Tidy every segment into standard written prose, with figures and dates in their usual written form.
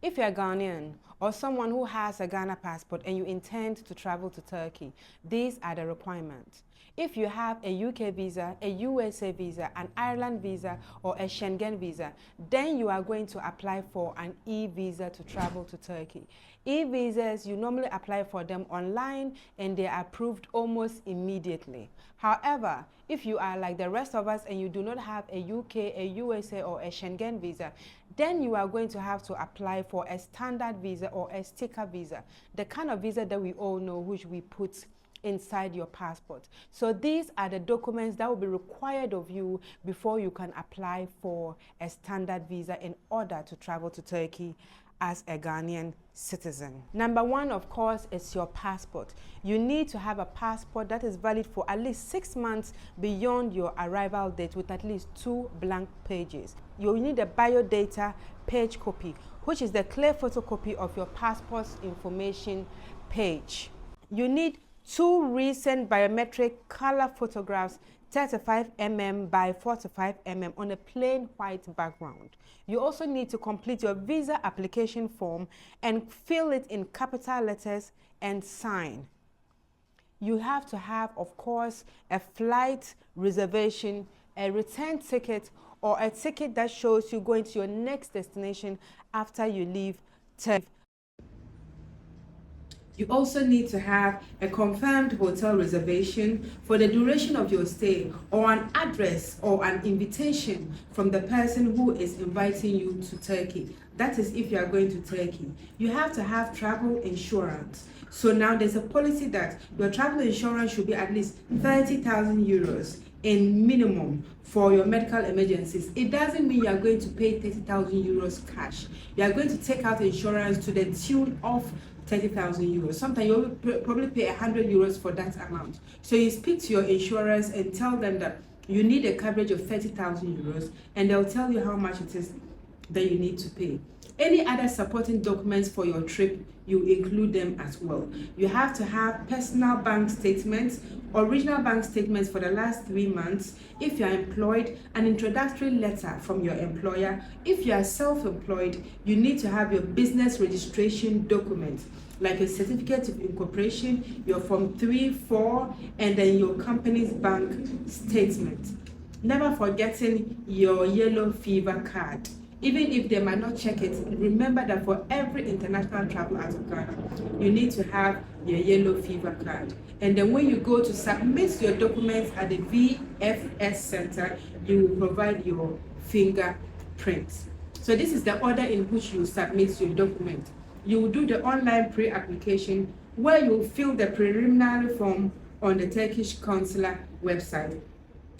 If you're Ghanaian or someone who has a Ghana passport and you intend to travel to Turkey, these are the requirements. If you have a UK visa, a USA visa, an Ireland visa, or a Schengen visa, then you are going to apply for an e-visa to travel to Turkey. E-visas, you normally apply for them online and they are approved almost immediately. However, if you are like the rest of us and you do not have a UK, a USA, or a Schengen visa, then you are going to have to apply for a standard visa or a sticker visa, the kind of visa that we all know, which we put inside your passport. So these are the documents that will be required of you before you can apply for a standard visa in order to travel to Turkey as a Ghanaian citizen. Number one, of course, is your passport. You need to have a passport that is valid for at least 6 months beyond your arrival date with at least 2 blank pages. You need a biodata page copy, which is the clear photocopy of your passport's information page. You need 2 recent biometric color photographs 35 mm by 45 mm on a plain white background. You also need to complete your visa application form and fill it in capital letters and sign. You have to have, of course, a flight reservation, a return ticket, or a ticket that shows you going to your next destination after you leave Turkey. You also need to have a confirmed hotel reservation for the duration of your stay, or an address or an invitation from the person who is inviting you to Turkey. That is if you are going to Turkey. You have to have travel insurance. So now there's a policy that your travel insurance should be at least 30,000 euros in minimum for your medical emergencies. It doesn't mean you are going to pay 30,000 euros cash. You are going to take out insurance to the tune of 30,000 euros. Sometimes you'll probably pay 100 euros for that amount. So you speak to your insurance and tell them that you need a coverage of 30,000 euros, and they'll tell you how much it is that you need to pay. Any other supporting documents for your trip, you include them as well. You have to have personal bank statements, original bank statements for the last 3 months. If you are employed, an introductory letter from your employer. If you are self-employed, you need to have your business registration document, like a certificate of incorporation, your Form 3-4, and then your company's bank statement. Never forgetting your yellow fever card. Even if they might not check it, remember that for every international travel out of Ghana, you need to have your yellow fever card. And then when you go to submit your documents at the VFS Center, you will provide your fingerprints. So this is the order in which you submit your document. You will do the online pre-application, where you will fill the preliminary form on the Turkish consular website.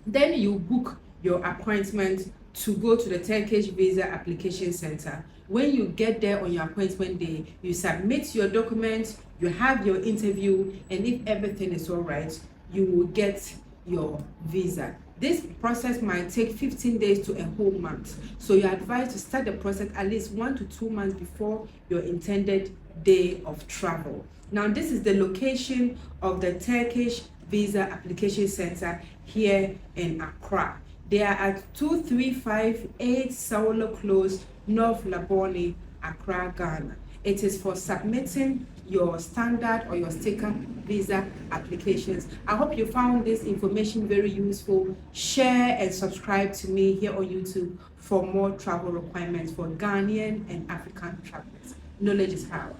Then you book your appointment to go to the Turkish Visa Application Center. When you get there on your appointment day, you submit your documents, you have your interview, and if everything is all right, you will get your visa. This process might take 15 days to a whole month. So you're advised to start the process at least 1 to 2 months before your intended day of travel. Now, this is the location of the Turkish Visa Application Center here in Accra. They are at 2358 Sawolo Close, North Labone, Accra, Ghana. It is for submitting your standard or your sticker visa applications. I hope you found this information very useful. Share and subscribe to me here on YouTube for more travel requirements for Ghanaian and African travelers. Knowledge is power.